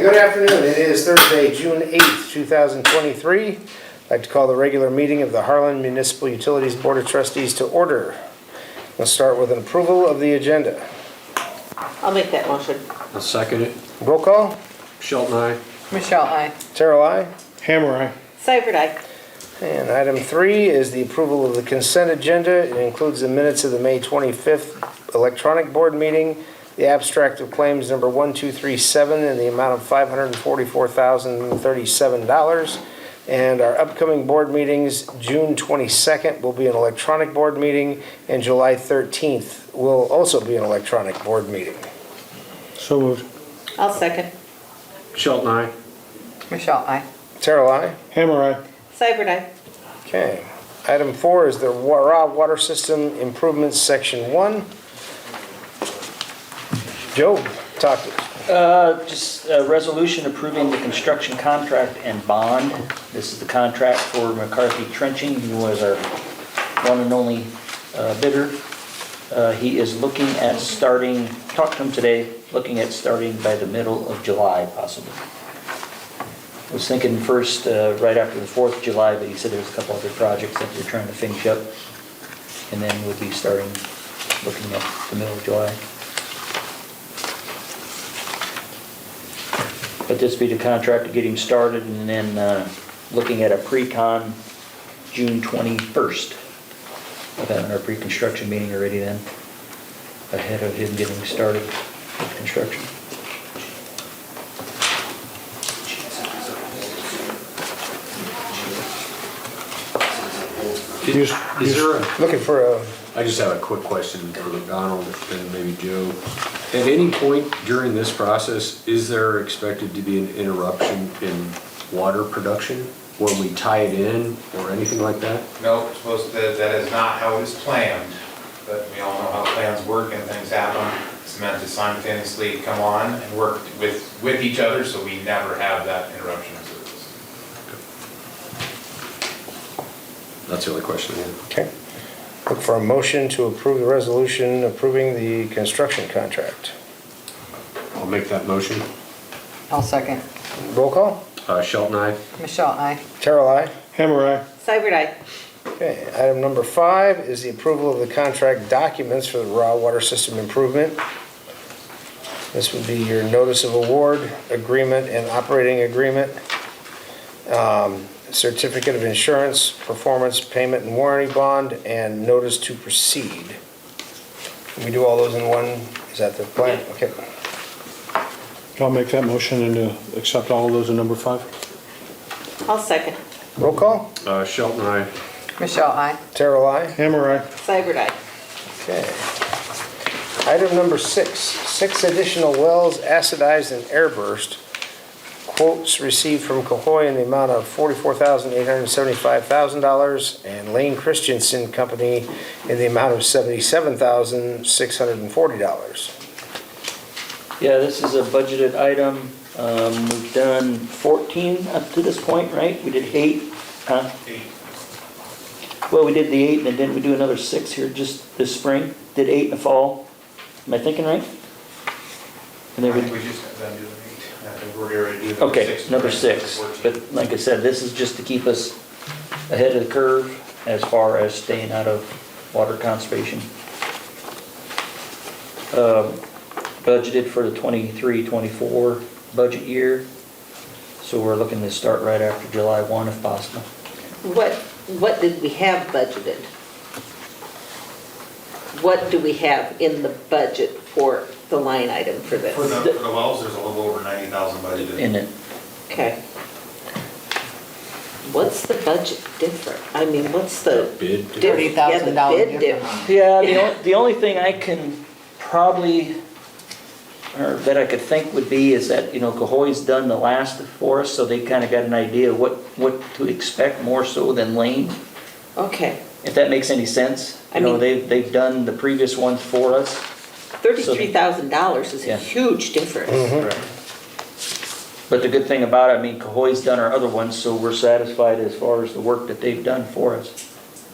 good afternoon. It is Thursday, June 8th, 2023. I'd like to call the regular meeting of the Harlan Municipal Utilities Board of Trustees to order. We'll start with an approval of the agenda. I'll make that motion. I'll second it. Roll call. Shelton, aye. Michelle, aye. Terrell, aye. Hammer, aye. Seibert, aye. And item 3 is the approval of the consent agenda. It includes the minutes of the May 25th electronic board meeting, the abstract of claims number 1237 in the amount of $544,037. And our upcoming board meetings, June 22nd will be an electronic board meeting, and July 13th will also be an electronic board meeting. So moved. I'll second. Shelton, aye. Michelle, aye. Terrell, aye. Hammer, aye. Seibert, aye. Okay. Item 4 is the raw water system improvements, section 1. Joe, talk to us. Just a resolution approving the construction contract and bond. This is the contract for McCarthy Trenching, who was our one and only bidder. He is looking at starting, talked to him today, looking at starting by the middle of July possibly. I was thinking first right after the 4th of July, but he said there's a couple other projects that they're trying to finish up. And then we'll be starting looking at the middle of July. But this will be the contract to get him started, and then looking at a pre-con June 21st. Of having our pre-construction meeting already then, ahead of him getting started with construction. Is there a, Looking for a, I just have a quick question for Donald and maybe Joe. At any point during this process, is there expected to be an interruption in water production when we tie it in or anything like that? No, it's supposed to, that is not how it is planned, but we all know how plans work and things happen. It's meant to simultaneously come on and work with each other, so we never have that interruption of service. That's the only question I have. okay. Look for a motion to approve the resolution approving the construction contract. I'll make that motion. I'll second. Roll call. Shelton, aye. Michelle, aye. Terrell, aye. Hammer, aye. Seibert, aye. Okay, item number 5 is the approval of the contract documents for the raw water system improvement. This would be your notice of award, agreement, and operating agreement, certificate of insurance, performance, payment, and warranty bond, and notice to proceed. Can we do all those in one? Is that the plan? Okay. I'll make that motion and accept all of those in number 5. I'll second. Roll call. Shelton, aye. Michelle, aye. Terrell, aye. Hammer, aye. Seibert, aye. Okay. Item number 6 additional wells acidized and airburst. Quotes received from Cahoy in the amount of $44,875,000 and Lane Christensen Company in the amount of $77,640. Yeah, this is a budgeted item. We've done 14 up to this point, right? We did 8, huh? 8. Well, we did the 8, and then didn't we do another 6 here just this spring? Did 8 in the fall? Am I thinking right? And I then think we just got done doing 8. I think we're already doing number okay, 6. number 6. But like I said, this is just to keep us ahead of the curve as far as staying out of water conservation. Budgeted for the 23-24 budget year. So we're looking to start right after July 1 if possible. What did we have budgeted? What do we have in the budget for the line item for this? For the wells, there's a little over 90,000 budgeted. In it. Okay. What's the budget different? I mean, what's the Bid. difference? Yeah, the $30,000 bid difference. Yeah, the only thing I can probably, or that I could think would be is that, you know, Cahoy's done the last for us, so they kind of got an idea of what to expect more so than Lane, Okay. if that makes any sense. I You know, mean- they've done the previous ones for us. $33,000 is a Yeah. huge difference. But the good thing about it, I mean, Cahoy's done our other ones, so we're satisfied as far as the work that they've done for us.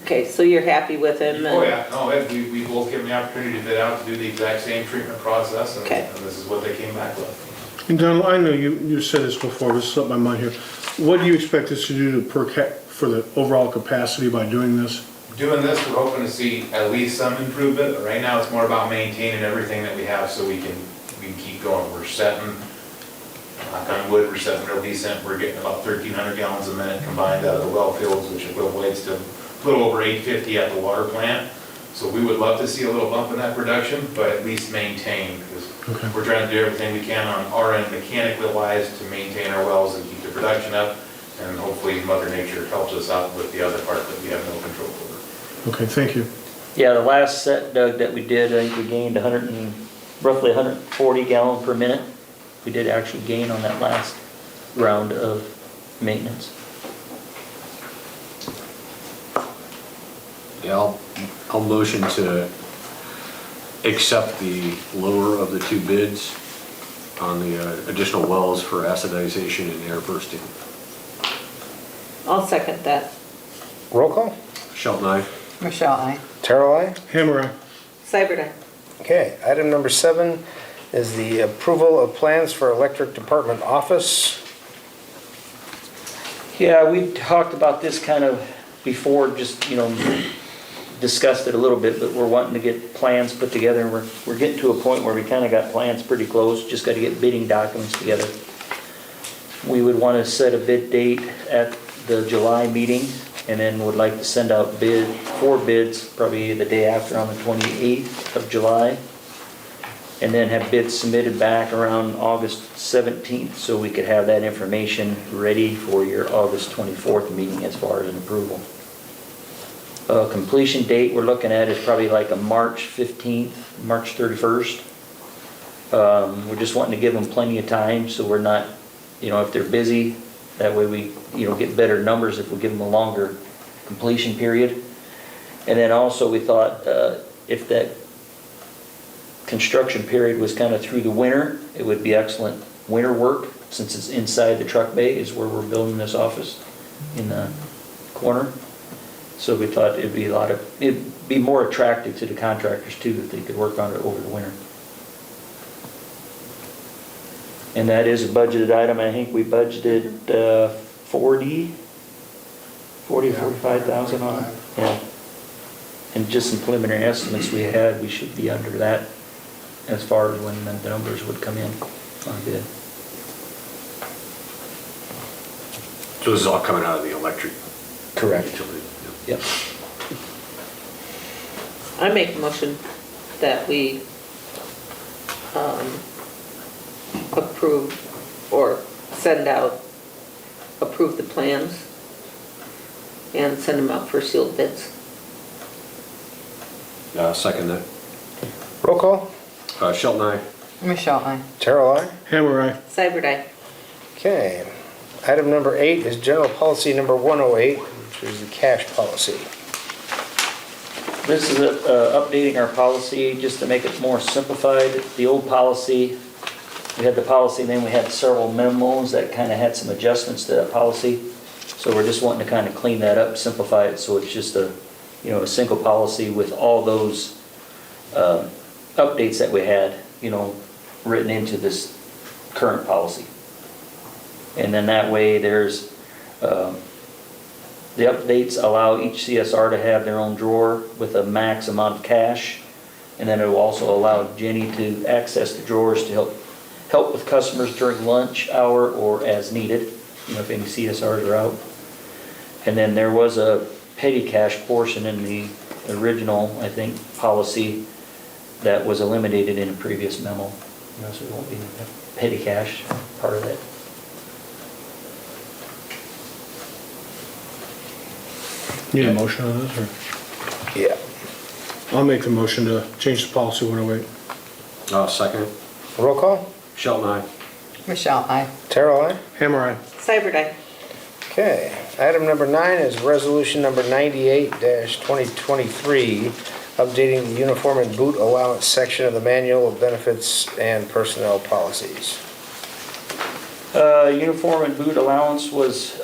Okay, so you're happy with him? Oh, yeah, no, we both give them the opportunity to bid out to do the exact same treatment process, and Okay. this is what they came back with. And Donald, I know you said this before, this slipped my mind here. What do you expect us to do for the overall capacity by doing this? Doing this, we're hoping to see at least some improvement, but right now it's more about maintaining everything that we have so we can keep going. We're setting, knock on wood, we're setting real decent. We're getting about 1,300 gallons a minute combined out of the well fields, which equates to a little over 850 at the water plant. So we would love to see a little bump in that production, but at least maintain, because we're trying to do everything we can on our end mechanically wise to maintain our wells and keep the production up. And hopefully Mother Nature helps us out with the other part that we have no control over. Okay, thank you. Yeah, the last set, Doug, that we did, I think we gained roughly 140 gallons per minute. We did actually gain on that last round of maintenance. Yeah, I'll motion to accept the lower of the two bids on the additional wells for acidization and air bursting. I'll second that. Roll call? Shelton, aye. Michelle, aye. Terrell, aye? Hammer, aye. Cyber aye. Okay, item number 7 is the approval of plans for electric department office. Yeah, we talked about this kind of before, just, discussed it a little bit, but we're wanting to get plans put together, and we're getting to a point where we kind of got plans pretty close, just got to get bidding documents together. We would want to set a bid date at the July meeting, and then would like to send out 4 bids, probably the day after on the 28th of July, and then have bids submitted back around August 17th, so we could have that information ready for your August 24th meeting as far as an approval. Completion date we're looking at is probably like a March 15th, March 31st. We're just wanting to give them plenty of time, so we're not, if they're busy, that way we, get better numbers if we give them a longer completion period. And then also we thought if that construction period was kind of through the winter, it would be excellent winter work, since it's inside the truck bay is where we're building this office in the corner. So we thought it'd be more attractive to the contractors too if they could work on it over the winter. And that is a budgeted item. I think we budgeted 45,000 on it. Yeah. And just some preliminary estimates we had, we should be under that as far as when the numbers would come in on bid. So this is all coming out of the electric. Correct. Utility. Yep. I make a motion that we approve or approve the plans and send them out for sealed bids. Second that. Roll call? Shelton, aye. Michelle, aye. Terrell, aye? Hammer, aye. Cyber aye. Okay. Item number 8 is general policy number 108, which is the cash policy. This is updating our policy just to make it more simplified. The old policy, we had the policy, and then we had several memos that kind of had some adjustments to that policy. So we're just wanting to kind of clean that up, simplify it, so it's just a single policy with all those updates that we had, written into this current policy. And then that way there's, the updates allow each CSR to have their own drawer with a max amount of cash. And then it will also allow Jenny to access the drawers to help with customers during lunch hour or as needed, if any CSRs are out. And then there was a petty cash portion in the original, I think, policy that was eliminated in a previous memo. So it won't be a petty cash part of it. Need a motion on this, or? Yeah. I'll make the motion to change the policy 108. Second. Roll call? Shelton, aye. Michelle, aye. Terrell, aye? Hammer, aye. Cyber aye. Okay. Item number 9 is resolution number 98-2023, updating the uniform and boot allowance section of the manual of benefits and personnel policies. Uniform and boot allowance was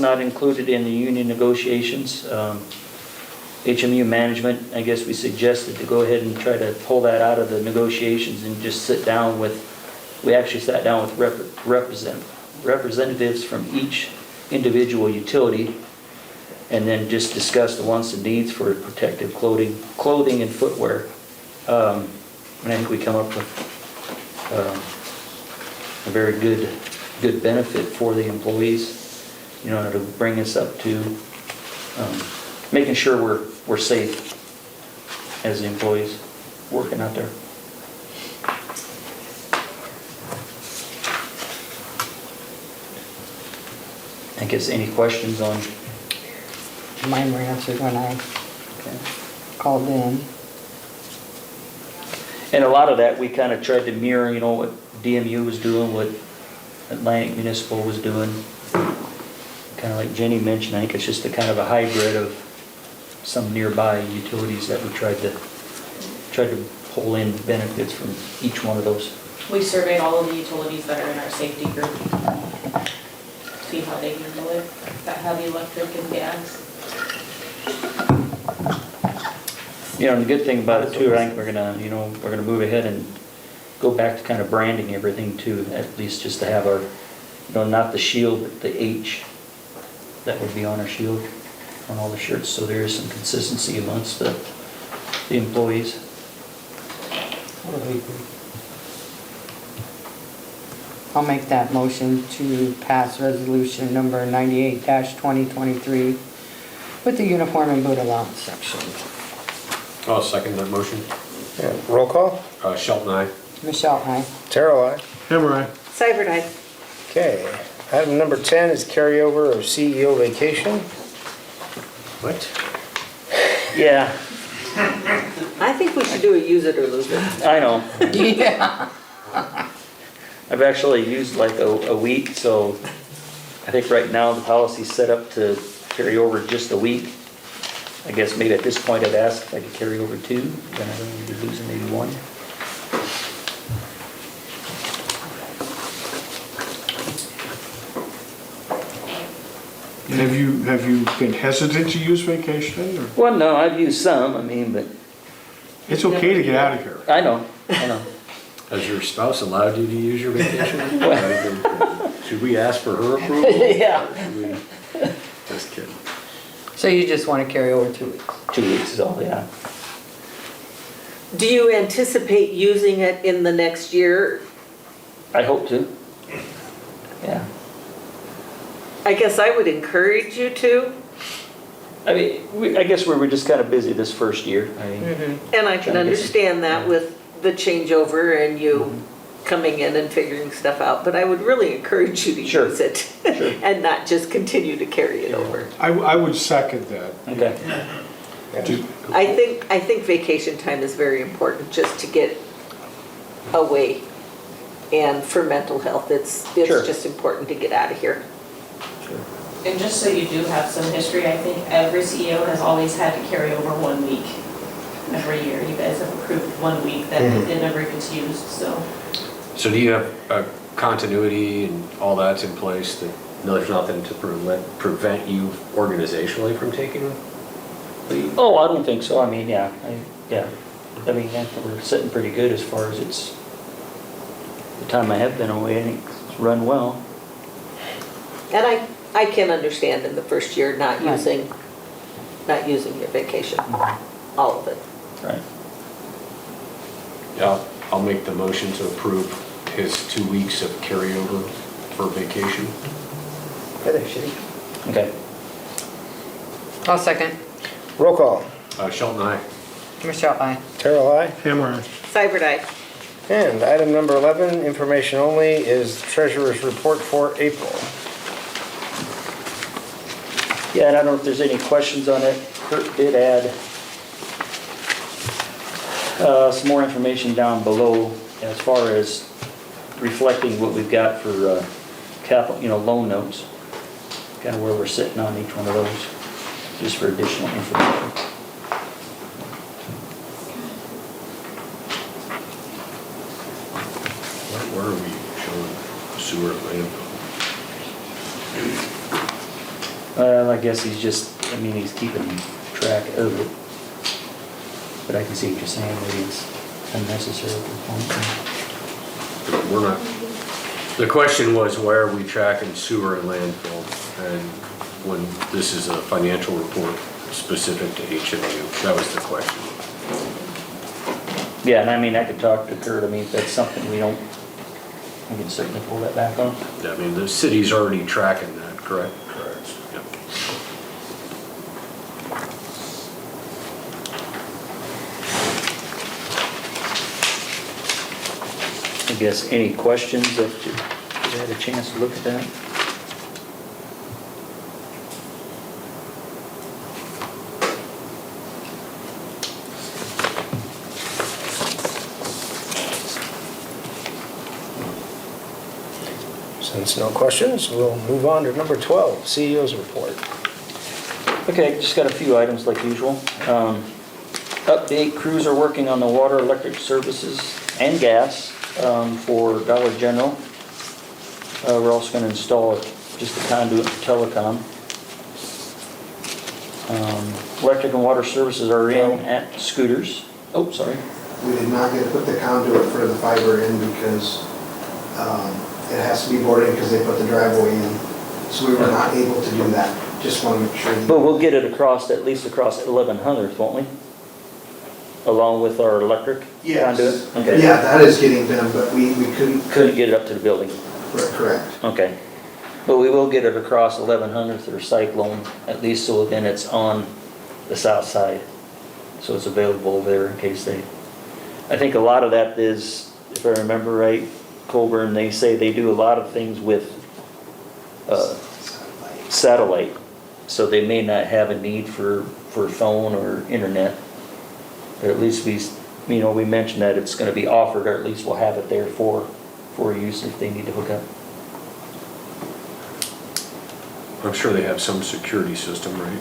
not included in the union negotiations. HMU management, I guess we suggested to go ahead and try to pull that out of the negotiations and just sit down with We actually sat down with representatives from each individual utility and then just discussed the wants and needs for protective clothing and footwear. And I think we come up with a very good benefit for the employees, you know, to bring us up to making sure we're safe as the employees working out there. I guess any questions on? Mine were answered when I Okay. called in. And a lot of that, we kind of tried to mirror, you know, what DMU was doing, what Atlantic Municipal was doing. Kind of like Jenny mentioned, I think it's just a kind of a hybrid of some nearby utilities that we tried to pull in benefits from each one of those. We surveyed all of the utilities that are in our safety group. See how they handle it, that heavy electric and gas. You know, and the good thing about it too, I think we're gonna move ahead and go back to kind of branding everything too, at least just to have our, you know, not the shield, but the H that would be on our shield, on all the shirts, so there is some consistency amongst the employees. I'll make that motion to pass resolution number 98-2023 with the uniform and boot allowance section. I'll second that motion. Yeah, roll call. Shelton, aye. Michelle, aye. Terrell, aye. Hammer aye. Seibert, aye. Okay, item number 10 is carryover of CEO vacation. What? Yeah, I think we should do a use it or lose it. I know. Yeah. I've actually used like a week, so I think right now the policy's set up to carry over just a week. I guess maybe at this point I'd ask if I could carry over 2, then I don't need to be losing maybe 1. Have you been hesitant to use vacation, or? Well, no, I've used some, I mean, but It's okay to get out of here. I know. Has your spouse allowed you to use your vacation? Should we ask for her approval? Yeah. Should we- Just kidding. So you just want to carry over 2 weeks? 2 weeks is all, yeah. Do you anticipate using it in the next year? I hope to. Yeah. I guess I would encourage you to, I mean, I guess we were just kind of busy this first year. I mean, and I can understand that with the changeover and you coming in and figuring stuff out, but I would really encourage you to Sure. use it and not just continue to carry it over. I would second that. okay. Just- I think vacation time is very important just to get away. And for mental health, it's Sure. just important to get out of here. And just so you do have some history, I think every CEO has always had to carry over 1 week every year. You guys have approved 1 week that it never gets used, so. So do you have continuity and all that's in place, that there's nothing to prevent you organizationally from taking leave? Oh, I don't think so. I mean, yeah. I mean, we're sitting pretty good as far as it's, the time I have been away, I think it's run well. And I can understand in the first year not Right. using your vacation, all of it. Right. Yeah, I'll make the motion to approve his 2 weeks of carryover for vacation. Okay. I'll second. Roll call. Shelton, aye. Michelle, aye. Terrell, aye. Hammer aye. Seibert, aye. And item number 11, information only, is treasurer's report for April. Yeah, and I don't know if there's any questions on it. Kurt did add some more information down below as far as reflecting what we've got for capital, loan notes. Kind of where we're sitting on each one of those, just for additional information. Where are we showing sewer and landfill? Well, I guess he's he's keeping track of it. But I can see what you're saying, maybe it's unnecessary at this point. We're not, the question was, why are we tracking sewer and landfill? And when this is a financial report specific to HMU, that was the question. Yeah, and I mean, I could talk to Kurt, I mean, if that's something we don't, we can certainly pull that back on. I mean, the city's already tracking that, correct? Correct. Yep. I guess any questions if you had a chance to look at that? Since no questions, we'll move on to number 12, CEO's report. Okay, just got a few items like usual. Update, crews are working on the water, electric services, and gas for Dollar General. We're also going to install just a conduit for telecom. Electric and water services are in at Scooters. Oh, sorry. We did not get to put the conduit for the fiber in because it has to be bored in because they put the driveway in. So we were not able to do that. Just want to make sure. But we'll get it across, at least across 1100th, won't we? Along with our electric Yes. conduit? Okay. Yeah, that is getting done, but we couldn't. Couldn't get it up to the building. Correct. Okay. But we will get it across 1100th or Cyclone, at least so then it's on the south side. So it's available over there in case they, I think a lot of that is, if I remember right, Colburn, they say they do a lot of things with satellite. So they may not have a need for phone or internet. But at least we mentioned that it's gonna be offered, or at least we'll have it there for use if they need to hook up. I'm sure they have some security system, right?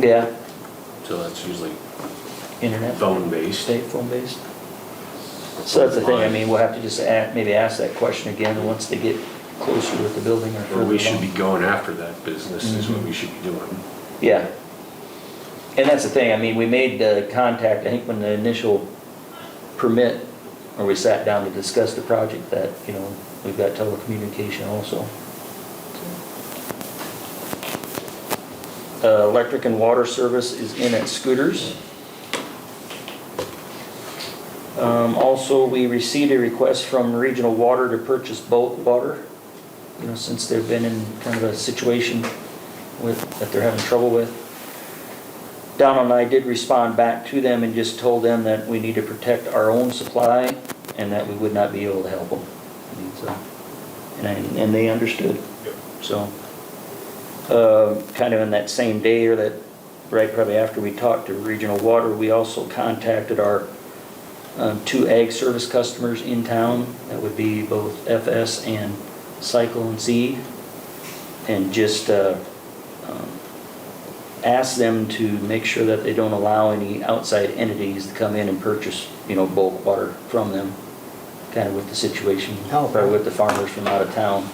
Yeah, So that's usually internet. phone-based. State phone based. So that's the thing, I mean, we'll have to just maybe ask that question again once they get closer with the building or Or further we should be along. going after that business is what we should be doing. Yeah. And that's the thing, I mean, we made the contact, I think when the initial permit, or we sat down to discuss the project, that, we've got telecommunication also. Electric and water service is in at Scooters. Also, we received a request from Regional Water to purchase bulk water, since they've been in kind of a situation that they're having trouble with. Donald and I did respond back to them and just told them that we need to protect our own supply and that we would not be able to help them. And they understood. So, kind of in that same day or that, right probably after we talked to Regional Water, we also contacted our 2 ag service customers in town. That would be both FS and Cyclone Seed. And just ask them to make sure that they don't allow any outside entities to come in and purchase, bulk water from them, kind of with the situation, probably with the farmers from out of town.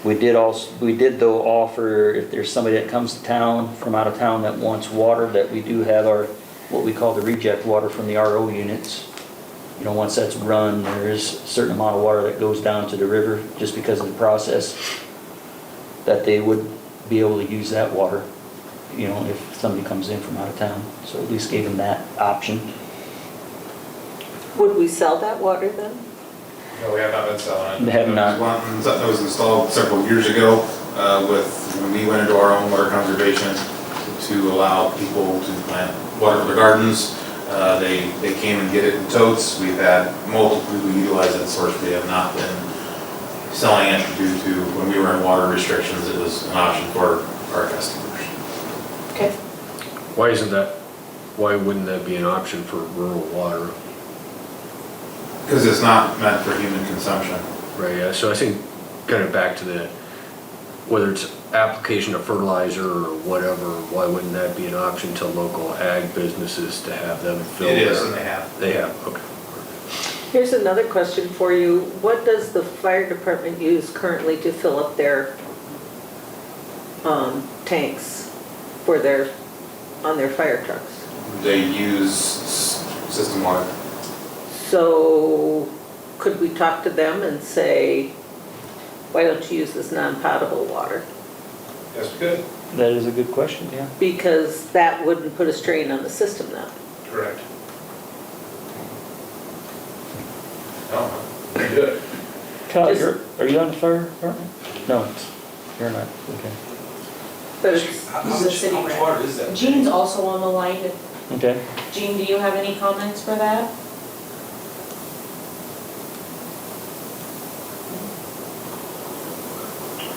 We did though offer, if there's somebody that comes to town, from out of town that wants water, that we do have our, what we call the reject water from the RO units. Once that's run, there is a certain amount of water that goes down to the river just because of the process, that they would be able to use that water, if somebody comes in from out of town. So at least gave them that option. Would we sell that water then? No, we have not been selling it. They have not. That was installed several years ago when we went into our own water conservation to allow people to plant water for their gardens. They came and get it in totes. We've had multiple people utilize that source. We have not been selling it due to, when we were in water restrictions, it was an option for our customers. Okay. Why wouldn't that be an option for rural water? Because it's not meant for human consumption. Right, yeah, so I think kind of back to whether it's application of fertilizer or whatever, why wouldn't that be an option to local ag businesses to have them fill It their? is, and they have. They have, okay. Here's another question for you. What does the fire department use currently to fill up their tanks on their fire trucks? They use system water. So could we talk to them and say, why don't you use this non-potable water? Yes, we could. That is a good question, yeah. Because that wouldn't put a strain on the system then. Correct. No, we do it. Kyle, Just- are you on the fire department? No, you're not, okay. But it's, He's a city rep. water is that? Jean's also on the line. Okay. Jean, do you have any comments for that?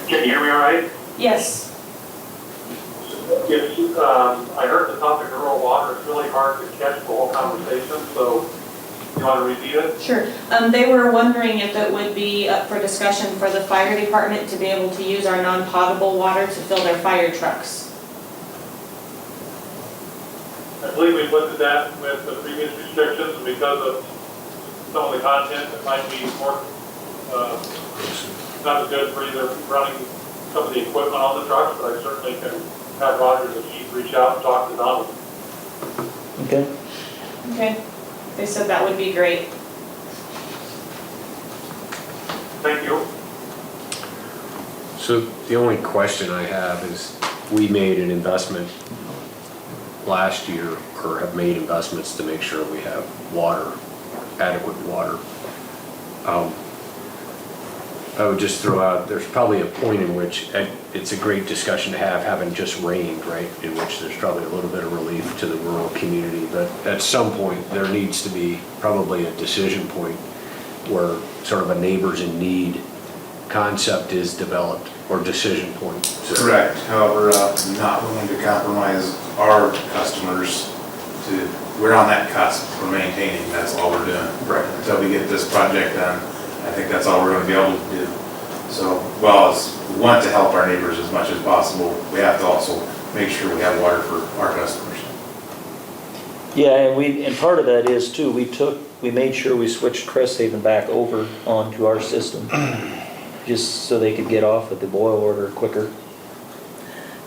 Can you hear me all right? Yes. Yes, I heard the topic of rural water. It's really hard to catch the whole conversation, so you want to repeat it? Sure. They were wondering if it would be up for discussion for the fire department to be able to use our non-potable water to fill their fire trucks. I believe we looked at that with the previous restrictions, and because of some of the content, it might be more, not as good for either running some of the equipment on the trucks, but I certainly can have Rogers and Keith reach out and talk to Donald. Okay. Okay. They said that would be great. Thank you. So the only question I have is, we made an investment last year, or have made investments to make sure we have water, adequate water. I would just throw out, there's probably a point in which it's a great discussion to have, having just rained, right? In which there's probably a little bit of relief to the rural community, but at some point, there needs to be probably a decision point where sort of a neighbors in need concept is developed, or decision point. So- Correct. However, not willing to compromise our customers we're on that cusp. We're maintaining, that's all we're doing. Right. Until we get this project done, I think that's all we're gonna be able to do. So, well, we want to help our neighbors as much as possible. We have to also make sure we have water for our customers. Yeah, and part of that is too, we made sure we switched Cresthaven back over onto our system, just so they could get off at the boil order quicker.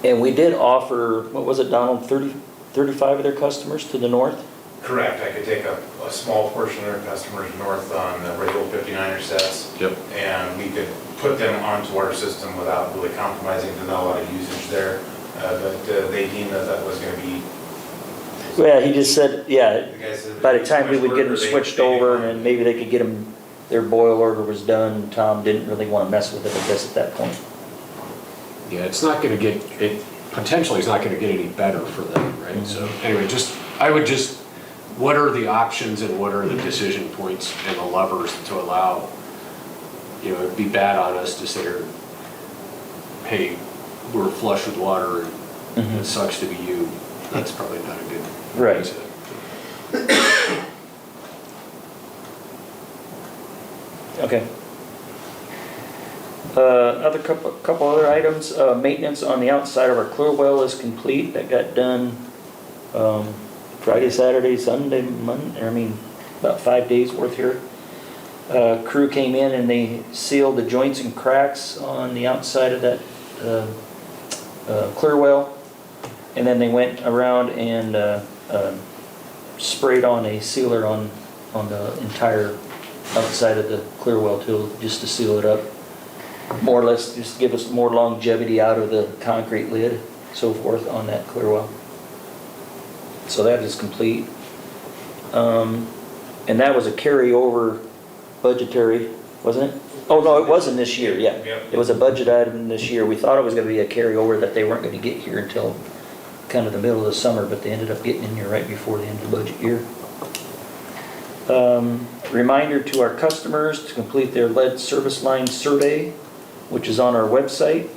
And we did offer, what was it, Donald, 35 of their customers to the north? Correct. I could take a small portion of our customers north on the regular 59er sets. Yep. And we could put them onto our system without really compromising. There's not a lot of usage there. But they deemed that was gonna be. Well, he just said, yeah, The guy said by the it's time we much would get work, them or switched they over, declined. and maybe they could get them, their boil order was done, Tom didn't really want to mess with it, I guess, at that point. Yeah, it's not gonna get, potentially it's not gonna get any better for them, right? So anyway, what are the options and what are the decision points and the levers to allow, it'd be bad on us to say, hey, we're flush with water and it sucks to be you. That's probably not a good. Right. Okay. Couple other items, maintenance on the outside of our clear well is complete, that got done Friday, Saturday, Sunday, Monday, about 5 days worth here. Crew came in and they sealed the joints and cracks on the outside of that clear well. And then they went around and sprayed on a sealer on the entire outside of the clear well too, just to seal it up. More or less, just give us more longevity out of the concrete lid, so forth, on that clear well. So that is complete. And that was a carryover budgetary, wasn't it? Oh, no, it wasn't this year, yeah. Yep. It was a budget item this year. We thought it was gonna be a carryover that they weren't gonna get here until kind of the middle of the summer, but they ended up getting in here right before the end of the budget year. Reminder to our customers to complete their lead service line survey, which is on our website.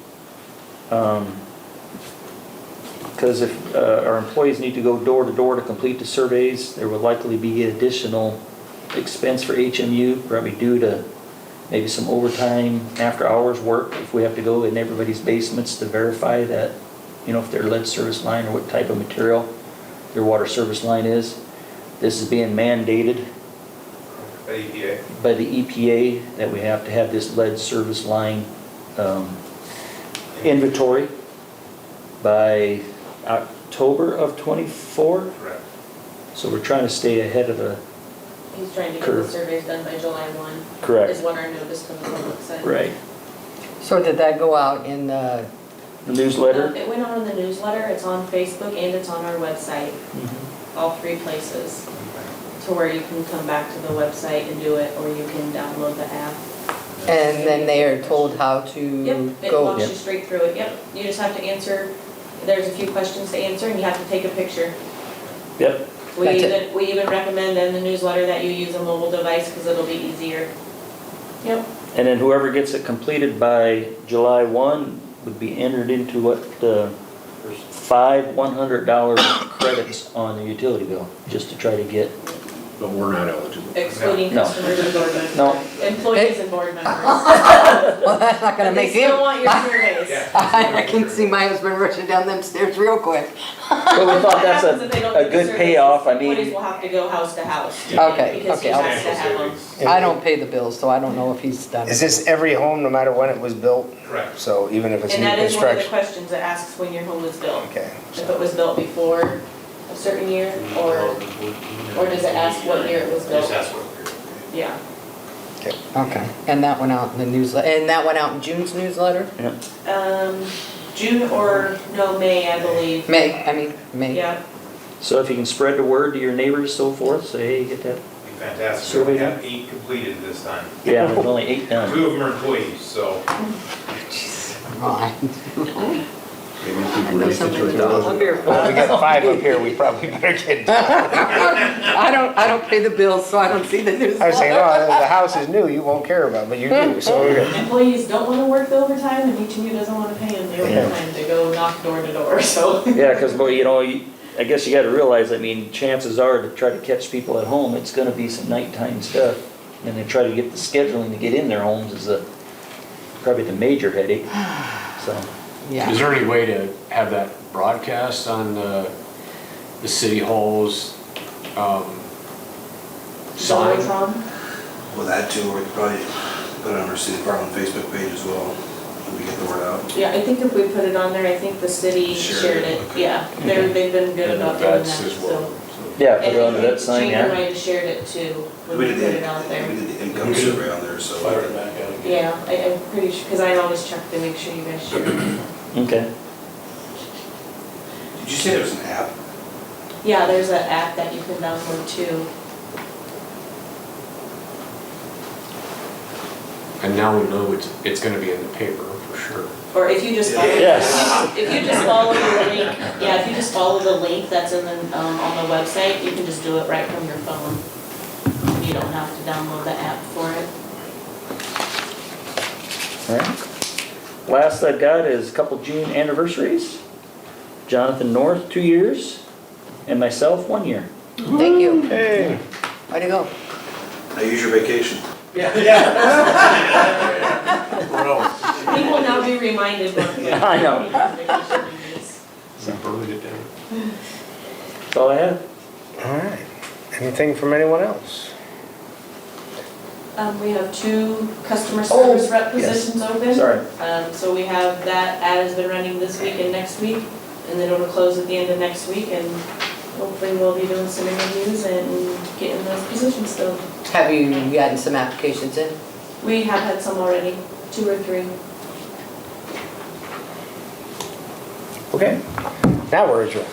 Because if our employees need to go door to door to complete the surveys, there will likely be additional expense for HMU, probably due to maybe some overtime after hours work, if we have to go in everybody's basements to verify that, if their lead service line or what type of material their water service line is. This is being mandated by the EPA that we have to have this lead service line inventory by October of '24. Correct. So we're trying to stay ahead of He's trying to get Curve. the surveys done by July 1. Correct. Is what our notice to the public said. Right. So did that go out in the, The newsletter? It went out in the newsletter, it's on Facebook, and it's on our website, Mhm. all 3 places. To where you can come back to the website and do it, or you can download the app. and then they are told how to Yep, it go? walks you straight through it, yep. You just have to answer, there's a few questions to answer, and you have to take a picture. Yep. That's it. We even recommend in the newsletter that you use a mobile device, because it'll be easier. Yep. And then whoever gets it completed by July 1 would be entered into what, 5 $100 credits on the utility bill, just to try to get, But we're not eligible. Excluding No. customers and board members. No. Employees and board members. Well, that's not gonna But make they still him. want your surveys. I can see my husband rushing down them stairs real quick. well, we thought that's What happens if they don't a get the good surveys, payoff, I Employees mean, will have to go house to house. to Okay, get it, Because he okay, has to have them. I don't pay the bills, so I don't know if he's done. Is this every home, no matter when it was built? Correct. So even if it's And new that is one of the construction? questions it asks when your home was built. Okay. If it was built before a certain year, or does it ask what year it was built? Just ask what year. Yeah. Okay, and that went out in the newsletter, and that went out in June's newsletter? June or, no, May, I believe. May. Yeah. so if you can spread the word to your neighbors, so forth, say, hey, get that. Be fantastic. Survey We have 8 completed this time. Yeah, there's only 8 done. 2 of them are employees, so. Maybe if we can raise it to $1,000. Well, we got 5 up here, we probably better get it done. I don't pay the bills, so I don't see the newsletter. I was saying, no, the house is new, you won't care about, but you do, so we're good. Employees don't want to work the overtime, and HMU doesn't want to pay them the overtime to go knock door to door, so. Yeah, because, boy, you know, I guess you gotta realize, I mean, chances are to try to catch people at home, it's gonna be some nighttime stuff. And they try to get the scheduling to get in their homes is probably the major headache, so. Yeah. Is there any way to have that broadcast on the city hall's sign? Zollotron? Well, that too, or we could probably put it on our city department Facebook page as well, when we get the word out. Yeah, I think if we put it on there, I think the city shared it, Okay. yeah. They've been good And about doing that, that's as well. so. Yeah, put And it on I that think sign, Chamber yeah. might have shared it too, when we did put the- it out there. We did the income survey on there, so. Fire it back out again. Yeah, I'm pretty sure, because I always check to make sure you guys share it. Okay. Did you say there's an app? Yeah, there's an app that you can download too. And now we know it's gonna be in the paper for sure. Or if you just follow, Yes. if you just follow the link, yeah, if you just follow the link that's in the, on the website, you can just do it right from your phone. You don't have to download the app for it. All right. Last I've got is a couple June anniversaries. Jonathan North, 2 years, and myself, 1 year. Thank you. Hey. Way to go. I use your vacation. He will now be reminded what. I know. We burned it down. That's all I have. All right. Anything from anyone else? We have 2 customer service rep yes. positions open. Sorry. So we have that ad has been running this week and next week, and then it'll close at the end of next week, and hopefully we'll be doing some interviews and getting those positions filled. Have you gotten some applications in? We have had some already, 2 or 3. Okay. Now we're adjourned.